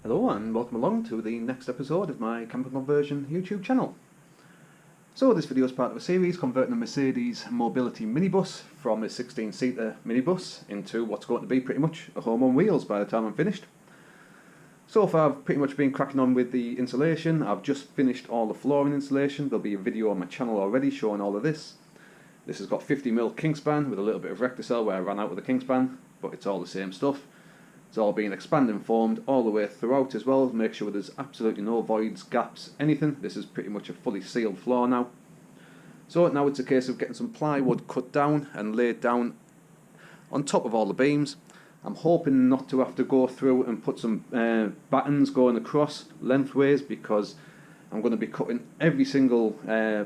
Hello and welcome along to the next episode of my camper conversion YouTube channel. So this video is part of a series converting a Mercedes mobility minibus from a 16-seater minibus into what's going to be pretty much a home on wheels by the time I'm finished. So far I've pretty much been cracking on with the insulation. I've just finished all the flooring insulation. There'll be a video on my channel already showing all of this. This has got 50mm Kingspan with a little bit of Recticel where I ran out with the Kingspan, but it's all the same stuff. It's all been expanded and formed all the way throughout as well. Make sure there's absolutely no voids, gaps, anything. This is pretty much a fully sealed floor now. So now it's a case of getting some plywood cut down and laid down on top of all the beams. I'm hoping not to have to go through and put some battens going across lengthways, because I'm going to be cutting every single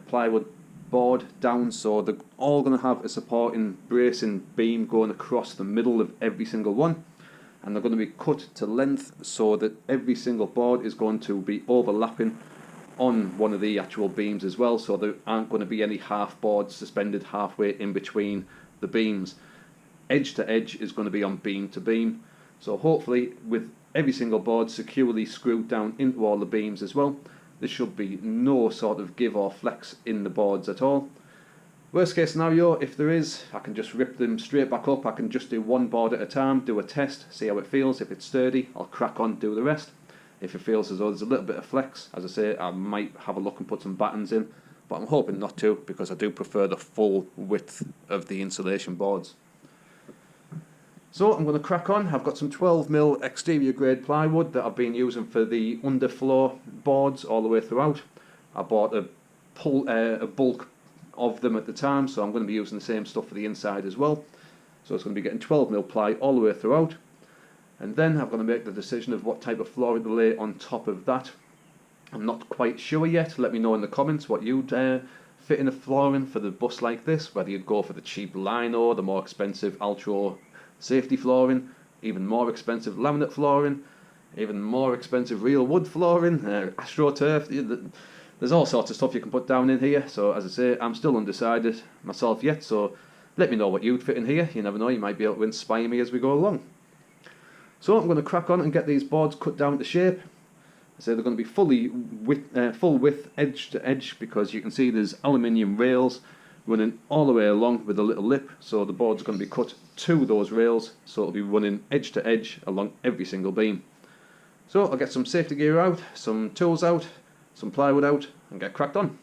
plywood board down, so they're all going to have a supporting bracing beam going across the middle of every single one. And they're going to be cut to length so that every single board is going to be overlapping on one of the actual beams as well, so there aren't going to be any half boards suspended halfway in between the beams. Edge to edge is going to be on beam to beam, so hopefully with every single board securely screwed down into all the beams as well, there should be no sort of give or flex in the boards at all. Worst case scenario, if there is, I can just rip them straight back up. I can just do one board at a time, do a test, see how it feels. If it's sturdy, I'll crack on, do the rest. If it feels as though there's a little bit of flex, as I say, I might have a look and put some battens in, but I'm hoping not to, because I do prefer the full width of the insulation boards. So I'm going to crack on. I've got some 12mm exterior grade plywood that I've been using for the underfloor boards all the way throughout. I bought a bulk of them at the time, so I'm going to be using the same stuff for the inside as well. So it's going to be getting 12mm ply all the way throughout, and then I'm going to make the decision of what type of flooring to lay on top of that. I'm not quite sure yet. Let me know in the comments what you'd fit in a flooring for the bus like this, whether you'd go for the cheap lino, the more expensive Altro safety flooring, even more expensive laminate flooring, even more expensive real wood flooring, AstroTurf. There's all sorts of stuff you can put down in here, so as I say, I'm still undecided myself yet, so let me know what you'd fit in here. You never know, you might be able to inspire me as we go along. So I'm going to crack on and get these boards cut down to shape. I say they're going to be full width edge to edge, because you can see there's aluminium rails running all the way along with a little lip, so the board's going to be cut to those rails, so it'll be running edge to edge along every single beam. So I'll get some safety gear out, some tools out, some plywood out, and get cracked on.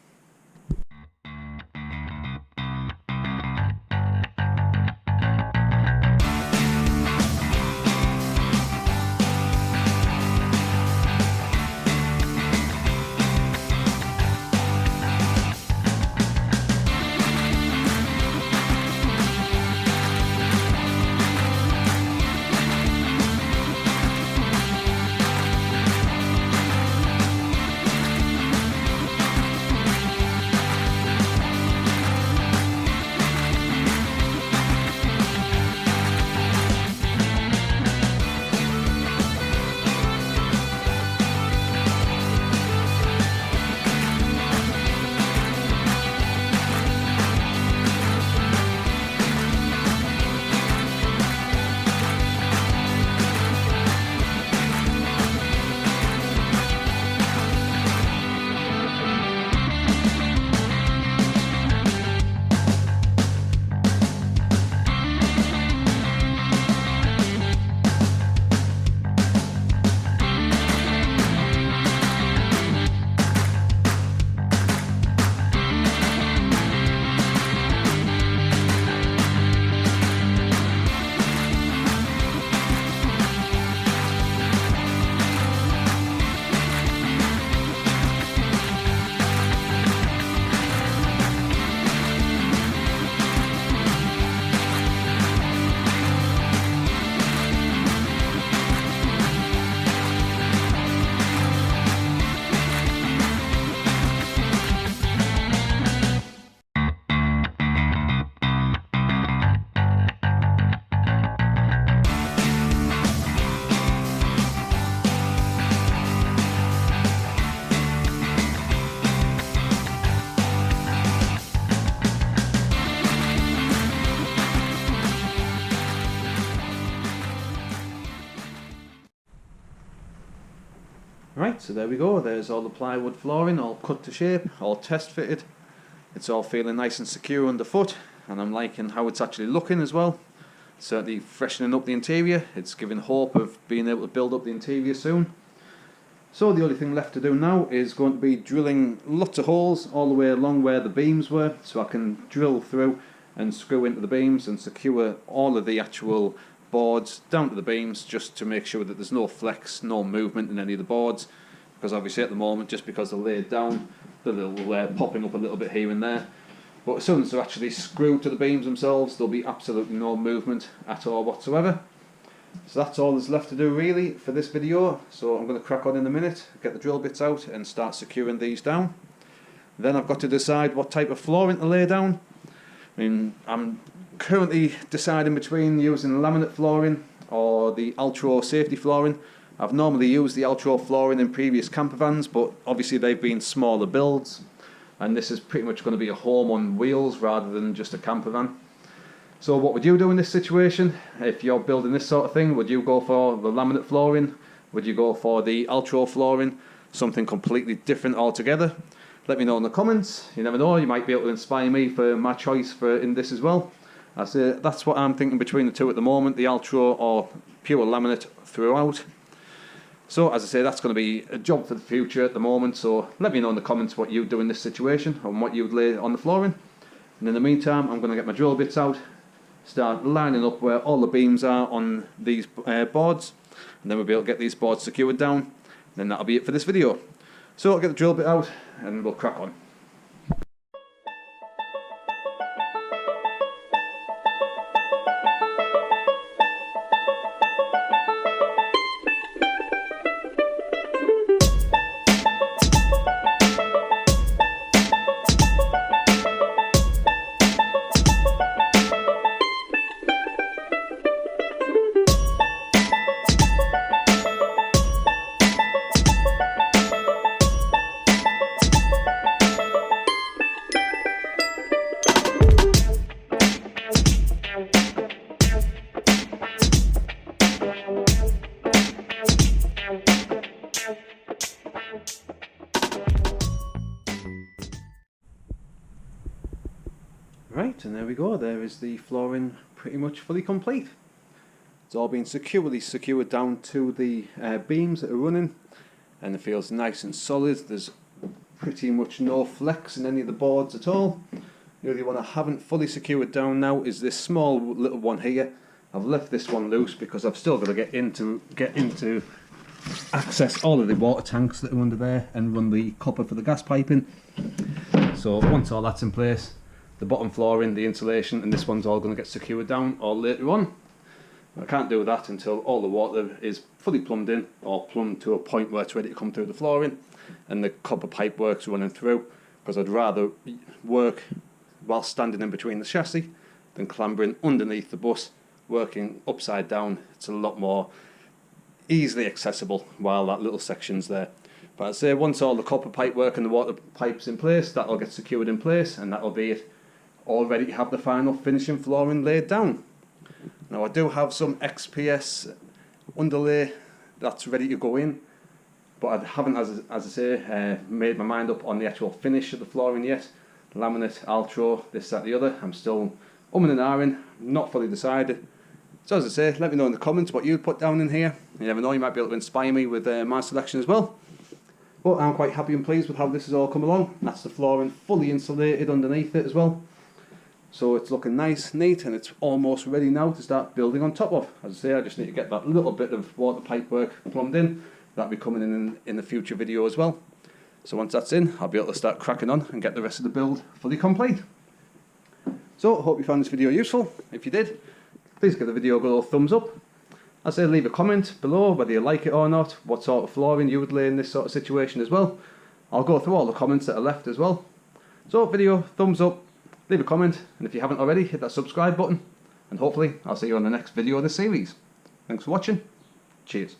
Right, so there we go, there's all the plywood flooring, all cut to shape, all test fitted. It's all feeling nice and secure underfoot, and I'm liking how it's actually looking as well. Certainly freshening up the interior, it's giving hope of being able to build up the interior soon. So the only thing left to do now is going to be drilling lots of holes all the way along where the beams were, so I can drill through and screw into the beams and secure all of the actual boards down to the beams, just to make sure that there's no flex, no movement in any of the boards, because obviously at the moment, just because they're laid down, they're popping up a little bit here and there, but as soon as they're actually screwed to the beams themselves, there'll be absolutely no movement at all whatsoever. So that's all there's left to do really for this video, so I'm going to crack on in a minute, get the drill bits out and start securing these down. Then I've got to decide what type of flooring to lay down. I mean, I'm currently deciding between using laminate flooring or the Altro safety flooring. I've normally used the Altro flooring in previous campervans, but obviously they've been smaller builds, and this is pretty much going to be a home on wheels rather than just a campervan. So what would you do in this situation? If you're building this sort of thing, would you go for the laminate flooring? Would you go for the Altro flooring? Something completely different altogether? Let me know in the comments. You never know, you might be able to inspire me for my choice in this as well. That's what I'm thinking between the two at the moment, the Altro or pure laminate throughout. So as I say, that's going to be a job for the future at the moment, so let me know in the comments what you'd do in this situation and what you'd lay on the flooring. And in the meantime, I'm going to get my drill bits out, start lining up where all the beams are on these boards, and then we'll be able to get these boards secured down, and then that'll be it for this video. So I'll get the drill bit out and we'll crack on. Right, and there we go, there is the flooring pretty much fully complete. It's all been securely secured down to the beams that are running, and it feels nice and solid. There's pretty much no flex in any of the boards at all. The only one I haven't fully secured down now is this small little one here. I've left this one loose because I've still got to get into access all of the water tanks that are under there and run the copper for the gas piping. So once all that's in place, the bottom flooring, the insulation, and this one's all going to get secured down all later on. I can't do that until all the water is fully plumbed in, or plumbed to a point where it's ready to come through the flooring, and the copper pipe work's running through, because I'd rather work while standing in between the chassis than clambering underneath the bus, working upside down. It's a lot more easily accessible while that little section's there. But I'd say once all the copper pipe work and the water pipes in place, that'll get secured in place, and that'll be it, all ready to have the final finishing flooring laid down. Now I do have some XPS underlay that's ready to go in, but I haven't, as I say, made my mind up on the actual finish of the flooring yet. Laminate, Altro, this, that, the other. I'm still umming and ahhing, not fully decided. So as I say, let me know in the comments what you'd put down in here. You never know, you might be able to inspire me with my selection as well. But I'm quite happy and pleased with how this has all come along. That's the flooring fully insulated underneath it as well. So it's looking nice, neat, and it's almost ready now to start building on top of. As I say, I just need to get that little bit of water pipe work plumbed in. That'll be coming in the future video as well. So once that's in, I'll be able to start cracking on and get the rest of the build fully complete. So I hope you found this video useful. If you did, please give the video a good old thumbs up. As I say, leave a comment below whether you like it or not, what sort of flooring you would lay in this sort of situation as well. I'll go through all the comments that are left as well. So video, thumbs up, leave a comment, and if you haven't already, hit that subscribe button, and hopefully I'll see you on the next video of this series. Thanks for watching. Cheers.